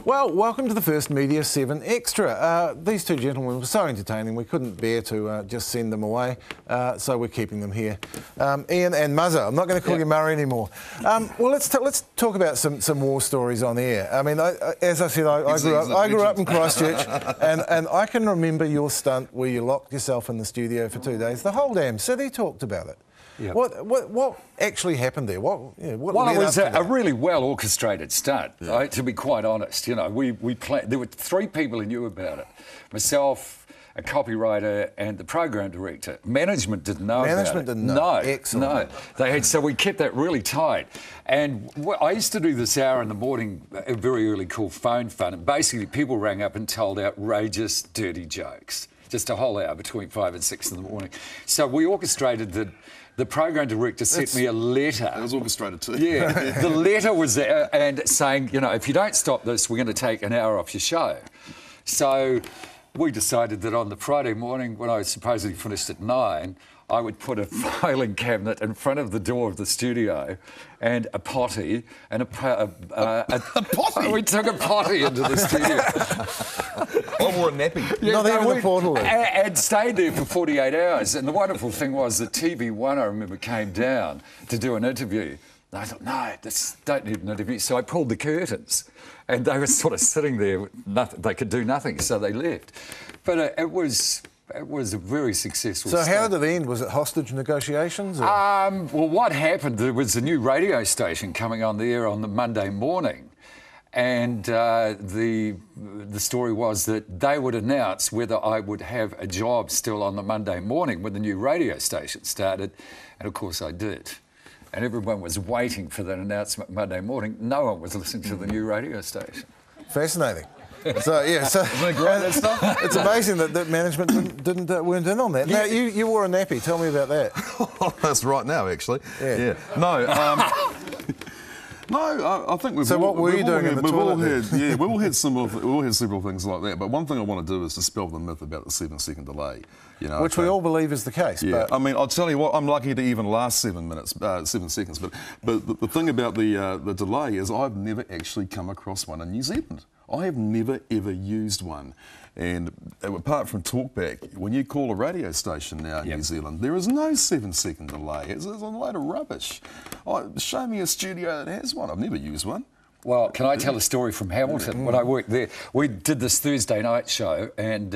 Well, welcome to the first Media 7 Extra. These two gentlemen were so entertaining we couldn't bear to just send them away, so we're keeping them here. Iain and Muzzer. I'm not going to call you Murray anymore. Well, let's talk about some war stories on air. I mean, as I said, I grew up in Christchurch, and I can remember your stunt where you locked yourself in the studio for 2 days. The whole damn city talked about it. Yep. What actually happened there? Well, it was a really well orchestrated stunt. Yeah. To be quite honest, you know, we there were 3 people who knew about it: myself, a copywriter, and the program director. Management didn't know. Management didn't know. No, excellent. No, they had. So we kept that really tight. And I used to do this hour in the morning, very early, called Phone Fun, and basically people rang up and told outrageous, dirty jokes. Just a whole hour between 5 and 6 in the morning. So we orchestrated that. The program director sent me a letter. It was orchestrated too. Yeah, the letter was there and saying, you know, if you don't stop this, we're going to take an hour off your show. So we decided that on the Friday morning, when I supposedly finished at 9, I would put a filing cabinet in front of the door of the studio and a potty and a potty? We took a potty into the studio. Or a nappy. Yeah, not even a portal. And stayed there for 48 hours. And the wonderful thing was that TV1, I remember, came down to do an interview. And I thought, no, don't need an interview. So I pulled the curtains and they were sort of sitting there with nothing. They could do nothing, so they left. But it was a very successful stunt. So how did it end? Was it hostage negotiations? Or? Well, what happened, there was a new radio station coming on the air on the Monday morning, and the story was that they would announce whether I would have a job still on the Monday morning when the new radio station started, and of course I did. And everyone was waiting for that announcement Monday morning. No one was listening to the new radio station. Fascinating. So yeah, so isn't it great, that stuff? It's amazing that management weren't in on that. Yeah. Now you wore a nappy. Tell me about that. That's right now, actually. Yeah. No. No, I think we've. So what were you doing in the toilet? We've all had several things like that. But one thing I want to do is dispel the myth about the 7-second delay. You know, which we all believe is the case. Yeah, but I mean, I'll tell you what, I'm lucky to even last 7 seconds. But the thing about the delay is I've never actually come across one in New Zealand. I have never, ever used one. And apart from talkback, when you call a radio station now in New Zealand, there is no 7-second delay. It's a load of rubbish. Show me a studio that has one. I've never used one. Well, can I tell a story from Hamilton? When I worked there, we did this Thursday night show, and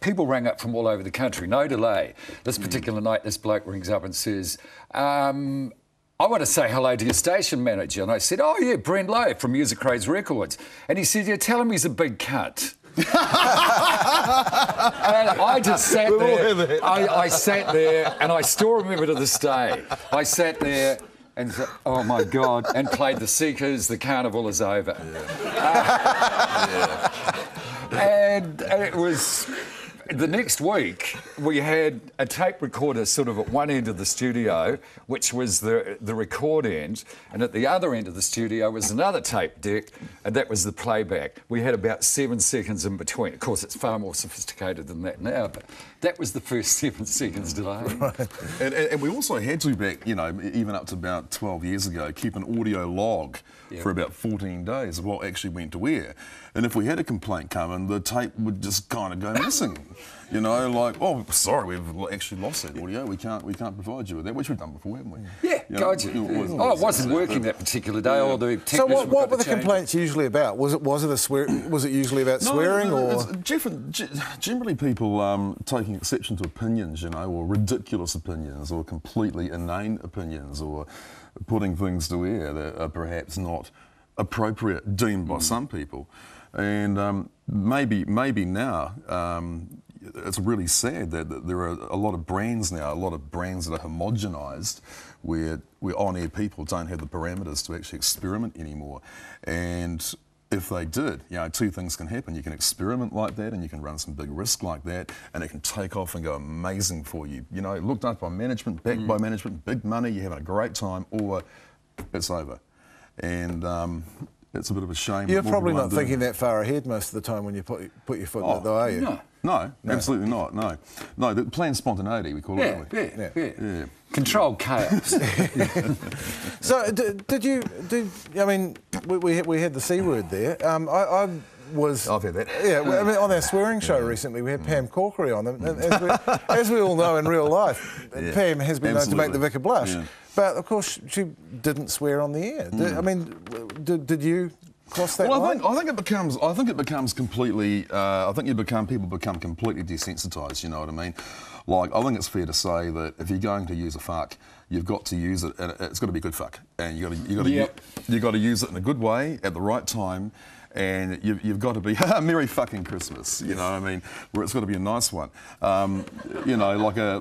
people rang up from all over the country, no delay. This particular night, this bloke rings up and says, I want to say hello to your station manager. And I said, oh, yeah, Brent Lowe from Music Craze Records. And he said, yeah, tell him he's a big cunt. And I just sat there. I sat there, and I still remember to this day. I sat there and said, oh, my God, and played the Seekers, the carnival is over. And it was... The next week, we had a tape recorder sort of at one end of the studio, which was the record end, and at the other end of the studio was another tape deck, and that was the playback. We had about 7 seconds in between. Of course, it's far more sophisticated than that now, but that was the first 7 seconds delay. Right. And we also had to, back, you know, even up to about 12 years ago, keep an audio log for about 14 days of what actually went to air. And if we had a complaint come in, the tape would just kind of go missing. You know, like, oh, sorry, we've actually lost that audio. We can't provide you with that, which we've done before, haven't we? Yeah, gotcha. It wasn't working that particular day. Or the so what were the complaints usually about? Was it usually about swearing or? Generally, people taking exception to opinions, you know, or ridiculous opinions, or completely inane opinions, or putting things to air that are perhaps not appropriate, deemed by some people. And maybe now it's really sad that there are a lot of brands now, a lot of brands that are homogenised, where on-air people don't have the parameters to actually experiment anymore. And if they did, you know, 2 things can happen. You can experiment like that, and you can run some big risk like that, and it can take off and go amazing for you. You know, looked up by management, backed by management, big money, you're having a great time, or it's over. And it's a bit of a shame. You're probably not thinking that far ahead most of the time when you put your foot in it, though, are you? No, absolutely not. No, the planned spontaneity, we call it, don't we? Yeah. Controlled chaos. So, I mean, we had the C word there. I was. I've had that. Yeah, I mean, on our swearing show recently, we had Pam Corkery on, and as we all know in real life, Pam has been known to make the vicar blush. Yeah. But of course, she didn't swear on the air. I mean, did you cross that line? I think it becomes completely. I think people become completely desensitized. You know what I mean? Like, I think it's fair to say that if you're going to use a fuck, you've got to use it, and it's got to be a good fuck, and you got to use it in a good way at the right time. And you've got to be Merry fucking Christmas, you know what I mean? Where it's got to be a nice one, you know, like a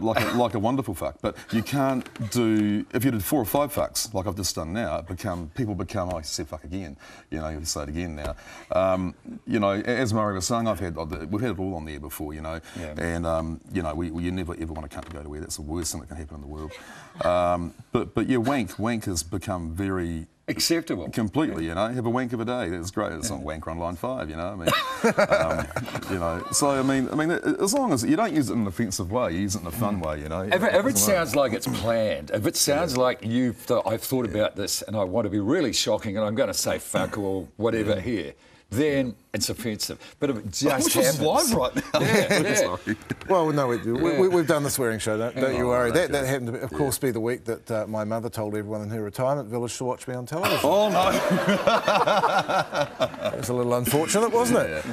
wonderful fuck. But you can't do, if you did 4 or 5 fucks like I've just done now, people become, oh, I said fuck again, you know, you say it again now. You know, as Murray was saying, we've had it all on there before, you know, and you know, you never ever want a cunt to go to air. That's the worst thing that can happen in the world. But yeah, wank has become very acceptable. Completely, you know. Have a wank of a day. That's great. It's not wanker on line 5, you know. I mean, you know. So I mean, as long as you don't use it in an offensive way, you use it in a fun way, you know. If it sounds like it's planned, if it sounds like I've thought about this and I want to be really shocking and I'm going to say fuck or whatever here, then it's offensive. But if it just happens... live right now. Yeah. Well, no, we've done the swearing show, don't you worry. That happened to, of course, be the week that my mother told everyone in her retirement village to watch me on television. Oh, no. It was a little unfortunate, wasn't it?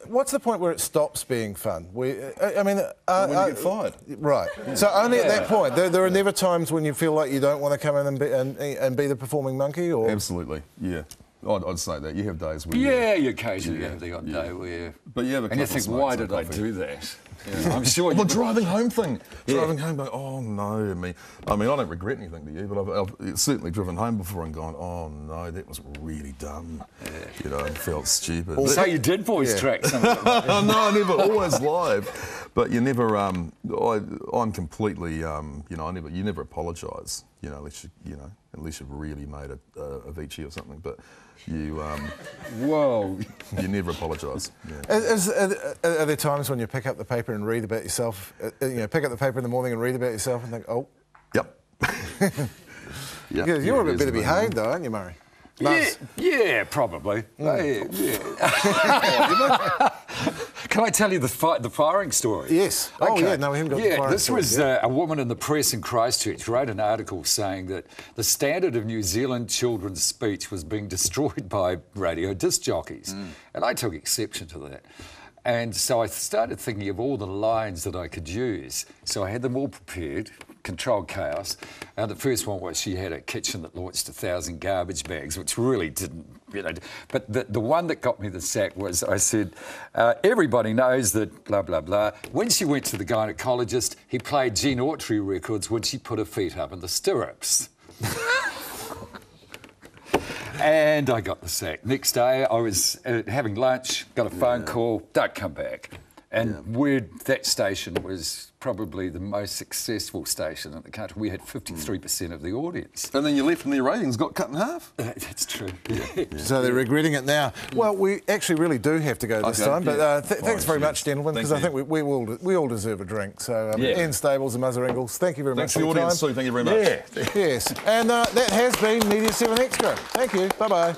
What's the point where it stops being fun? I mean... when you get fired. Right. So only at that point. There are never times when you feel like you don't want to come in and be the performing monkey? Or? Absolutely, yeah. I'd say that. You have days where... you occasionally have the odd day where... But you have a and you think, why did I do that? Yeah, I'm sure... The driving home thing. Driving home going, oh, no. I mean, I don't regret anything to you, but I've certainly driven home before and gone, oh, no, that was really dumb. You know, it felt stupid. So you did voice track some of them. No, I never. Always live. But you never... I'm completely... you know, you never apologise, you know, unless you've really made a Vici or something. But you... Whoa. You never apologise. Yeah. Are there times when you pick up the paper and read about yourself, pick up the paper in the morning and read about yourself and think, oh... Yep. You're a bit better behaved though, aren't you, Murray? Yeah, probably. Yeah. Can I tell you the firing story? Yes. Okay. Oh, yeah, no, we haven't got the firing story. This was a woman in the press in Christchurch wrote an article saying that the standard of New Zealand children's speech was being destroyed by radio disc jockeys. And I took exception to that. And so I started thinking of all the lines that I could use. So I had them all prepared, controlled chaos. And the first one was she had a kitchen that launched 1,000 garbage bags, which really didn't, you know. But the one that got me the sack was I said, everybody knows that blah, blah, blah. When she went to the gynecologist, he played Gene Autry records when she put her feet up in the stirrups. And I got the sack. Next day, I was having lunch, got a phone call, don't come back. And that station was probably the most successful station in the country. We had 53% of the audience. And then you left and their ratings got cut in half? That's true. So they're regretting it now. Well, we actually really do have to go this time, but thanks very much, gentlemen, because I think we all deserve a drink. So, Iain Stables and Muzzer Ingles, thank you very much for your time. Thanks for the audience too, thank you very much. Yes, and that has been Media 7 Extra. Thank you, bye-bye.